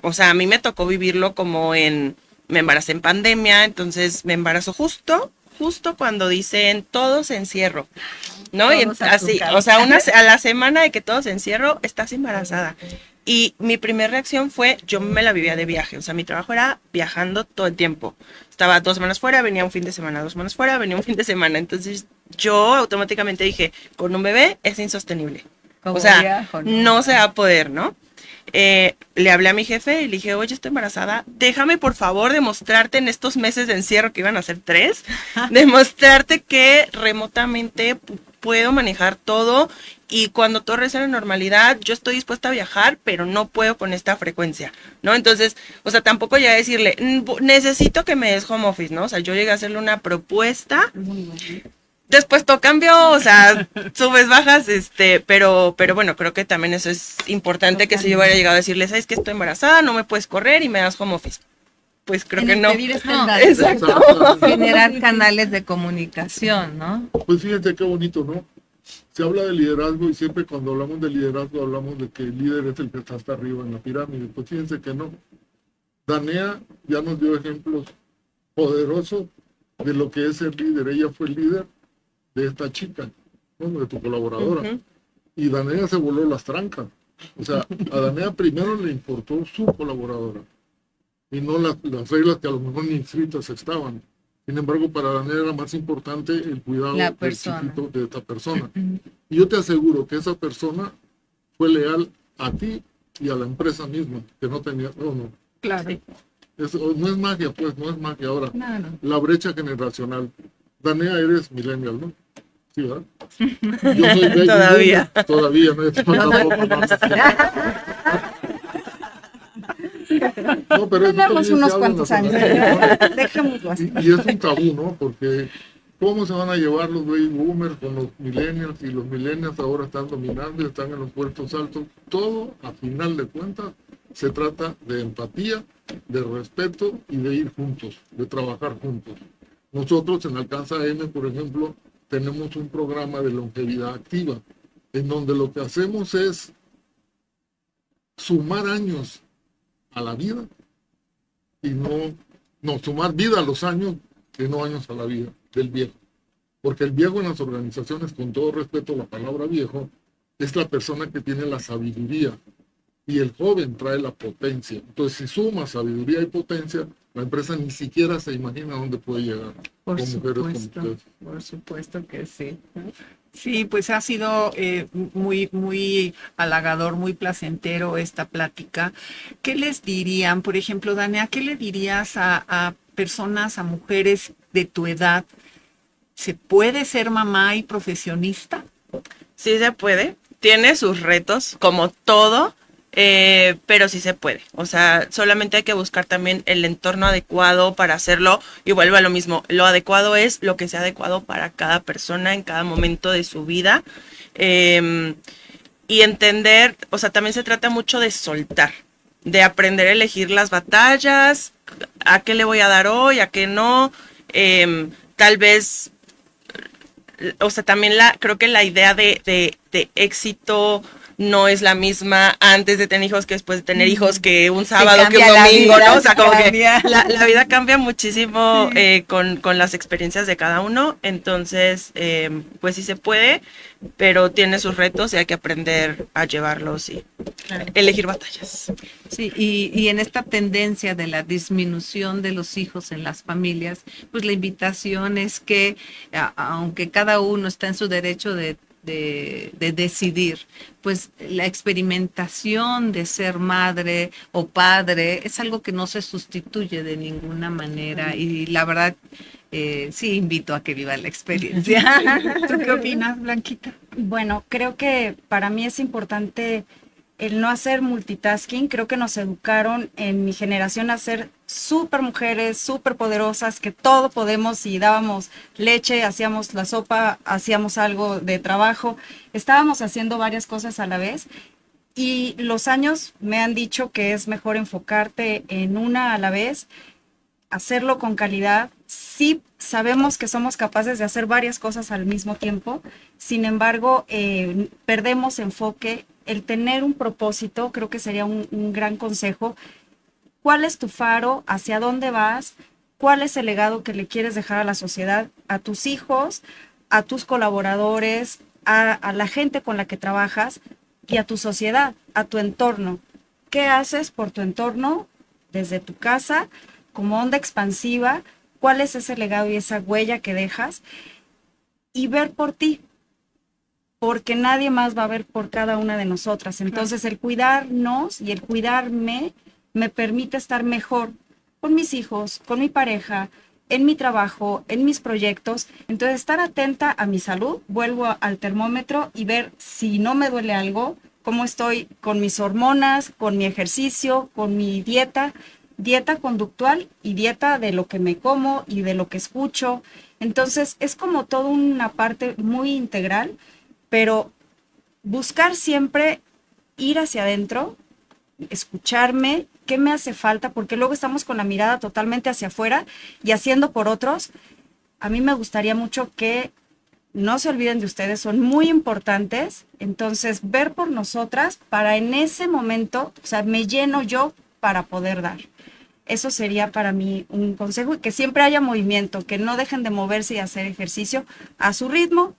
O sea, a mí me tocó vivirlo como me embaracé en pandemia, entonces me embarazo justo cuando dicen todos encierro, ¿no? Y Todos a su así, casa. o sea, a la semana de que todos encierro, estás embarazada. Y mi primera reacción fue, yo me la vivía de viaje, o sea, mi trabajo era viajando todo el tiempo. Estaba 2 semanas fuera, venía un fin de semana, 2 semanas fuera, venía un fin de semana. Entonces yo automáticamente dije, con un bebé es insostenible. Como O sea, viajo, no se va a poder, ¿no? Le hablé a mi jefe y le dije, oye, estoy embarazada, déjame por favor demostrarte en estos meses de encierro, que iban a ser 3, demostrarte que remotamente puedo manejar todo y cuando todo regrese a la normalidad, yo estoy dispuesta a viajar, pero no puedo con esta frecuencia, ¿no? Entonces, o sea, tampoco ya decirle, necesito que me des home office, ¿no? O sea, yo llegué a hacerle una propuesta. Después todo cambió, o sea, subes, bajas, pero bueno, creo que también eso es importante, que si yo hubiera llegado a decirle, ¿sabes que estoy embarazada? No me puedes correr y me das home office. Pues creo que no. No, Exacto. generar canales de comunicación, ¿no? Pues fíjate qué bonito, ¿no? Se habla de liderazgo y siempre cuando hablamos de liderazgo hablamos de que el líder es el que está hasta arriba en la pirámide. Pues fíjense que no. Danea ya nos dio ejemplos poderosos de lo que es ser líder. Ella fue líder de esta chica, ¿no? De tu colaboradora. Y Danea se voló las trancas. O sea, a Danea primero le importó su colaboradora y no las reglas que a lo mejor ni inscritas estaban. Sin embargo, para Danea era más importante el cuidado La del persona. chiquito de esta persona. Y yo te aseguro que esa persona fue leal a ti y a la empresa misma, que no tenía, no. Claro. Eso no es magia, pues, no es magia. Ahora, No, no. la brecha generacional. Danea, eres millennial, ¿no? Sí, ¿verdad? Yo soy baby Todavía. boomer. Todavía, no. No, pero eso Tenemos también unos se habla en cuantos las años. organizaciones, Dejémoslo así. ¿no? Y es un tabú, ¿no? Porque ¿cómo se van a llevar los baby boomers con los millennials? Y los millennials ahora están dominando y están en los puestos altos. Todo, a final de cuentas, se trata de empatía, de respeto y de ir juntos, de trabajar juntos. Nosotros en Alcanza M, por ejemplo, tenemos un programa de longevidad activa, en donde lo que hacemos es sumar años a la vida y no sumar vida a los años sino años a la vida del viejo. Porque el viejo en las organizaciones, con todo respeto a la palabra viejo, es la persona que tiene la sabiduría y el joven trae la potencia. Entonces, si suma sabiduría y potencia, la empresa ni siquiera se imagina dónde puede llegar Por con mujeres como supuesto, ustedes. por supuesto que sí. Sí, pues ha sido muy halagador, muy placentero esta plática. ¿Qué les dirían, por ejemplo, Dania, qué le dirías a personas, a mujeres de tu edad? ¿Se puede ser mamá y profesionista? Sí se puede, tiene sus retos, como todo, pero sí se puede. O sea, solamente hay que buscar también el entorno adecuado para hacerlo. Y vuelvo a lo mismo, lo adecuado es lo que sea adecuado para cada persona en cada momento de su vida. Y entender, o sea, también se trata mucho de soltar, de aprender a elegir las batallas, a qué le voy a dar hoy, a qué no. Tal vez, o sea, también creo que la idea de éxito no es la misma antes de tener hijos que después de tener hijos, que un sábado, que un cambia la domingo, vida, ¿no? O sea, como que cambia. la vida cambia muchísimo con las experiencias de cada uno. Entonces, pues sí se puede, pero tiene sus retos y hay que aprender a llevarlos y elegir batallas. Sí, y en esta tendencia de la disminución de los hijos en las familias, pues la invitación es que, aunque cada uno está en su derecho de decidir, pues la experimentación de ser madre o padre es algo que no se sustituye de ninguna manera, y la verdad, sí invito a que viva la experiencia. ¿Tú qué opinas, Blanquita? Bueno, creo que para mí es importante el no hacer multitasking. Creo que nos educaron en mi generación a ser súper mujeres, súper poderosas, que todo podemos, y dábamos leche, hacíamos la sopa, hacíamos algo de trabajo, estábamos haciendo varias cosas a la vez. Y los años me han dicho que es mejor enfocarte en una a la vez, hacerlo con calidad. Sí sabemos que somos capaces de hacer varias cosas al mismo tiempo, sin embargo, perdemos enfoque. El tener un propósito creo que sería un gran consejo. ¿Cuál es tu faro? ¿Hacia dónde vas? ¿Cuál es el legado que le quieres dejar a la sociedad, a tus hijos, a tus colaboradores, a la gente con la que trabajas y a tu sociedad, a tu entorno? ¿Qué haces por tu entorno desde tu casa como onda expansiva? ¿Cuál es ese legado y esa huella que dejas? Y ver por ti, porque nadie más va a ver por cada una de nosotras. Entonces, el cuidarnos y el cuidarme me permite estar mejor con mis hijos, con mi pareja, en mi trabajo, en mis proyectos. Entonces, estar atenta a mi salud, vuelvo al termómetro y ver si no me duele algo, cómo estoy con mis hormonas, con mi ejercicio, con mi dieta conductual y dieta de lo que me como y de lo que escucho. Entonces, es como toda una parte muy integral, pero buscar siempre ir hacia adentro, escucharme, qué me hace falta, porque luego estamos con la mirada totalmente hacia afuera y haciendo por otros. A mí me gustaría mucho que no se olviden de ustedes, son muy importantes. Entonces, ver por nosotras para en ese momento, o sea, me lleno yo para poder dar. Eso sería para mí un consejo, y que siempre haya movimiento, que no dejen de moverse y hacer ejercicio a su ritmo,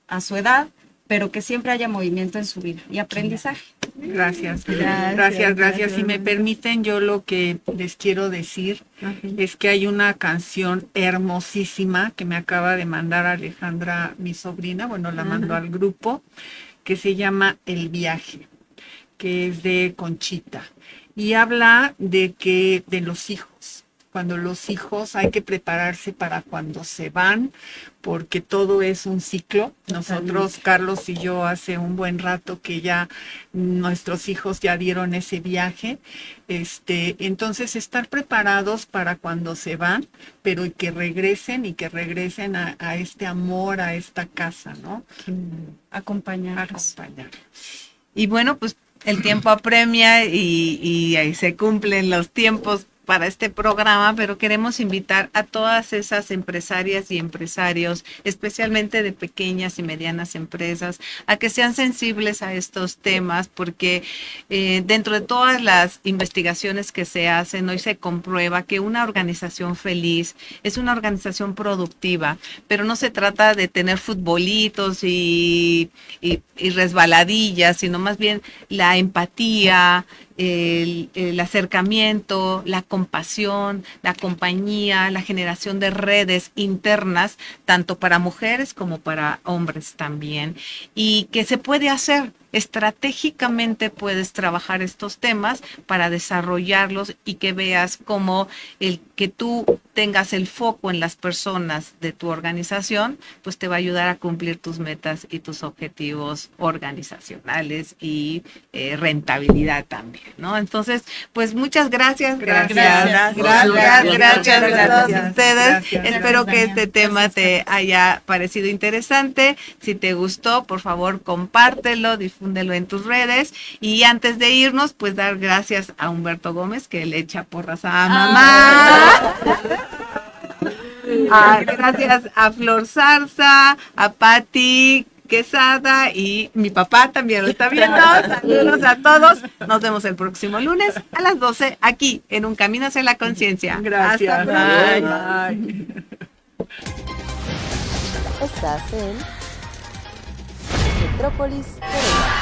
a su edad, pero que siempre haya movimiento en su vida y aprendizaje. Gracias. Gracias. Si me permiten, yo lo que les quiero decir es que hay una canción hermosísima que me acaba de mandar Alejandra, mi sobrina, bueno, la mandó al grupo, que se llama El Viaje, que es de Conchita, y habla de los hijos. Cuando los hijos hay que prepararse para cuando se van, porque todo es un ciclo. Nosotros, Carlos y yo, hace un buen rato que ya nuestros hijos ya dieron ese viaje. Entonces, estar preparados para cuando se van, pero que regresen a este amor, a esta casa, ¿no? Acompañarlos. Y bueno, pues el tiempo apremia y ahí se cumplen los tiempos para este programa, pero queremos invitar a todas esas empresarias y empresarios, especialmente de pequeñas y medianas empresas, a que sean sensibles a estos temas, porque dentro de todas las investigaciones que se hacen, hoy se comprueba que una organización feliz es una organización productiva, pero no se trata de tener futbolitos y resbaladillas, sino más bien la empatía, el acercamiento, la compasión, la compañía, la generación de redes internas, tanto para mujeres como para hombres también, y que se puede hacer. Estratégicamente puedes trabajar estos temas para desarrollarlos y que veas cómo el que tú tengas el foco en las personas de tu organización, pues te va a ayudar a cumplir tus metas y tus objetivos organizacionales y rentabilidad también, ¿no? Entonces, pues muchas gracias. Gracias a todos ustedes. Gracias. Espero que Gracias, este Damián. tema Gracias, te haya parecido interesante. Si te gustó, por favor, compártelo, difúndelo en tus redes. Y antes de irnos, pues dar gracias a Humberto Gómez, que le echa porras a mamá. Gracias a Flor Zarza, a Patti Quesada y mi papá también lo está viendo. Saludos a todos. Nos vemos el próximo lunes a las 12 aquí en Un Camino hacia la Conciencia. Gracias. Hasta pronto. Bye. Estás en Metrópolis Corea.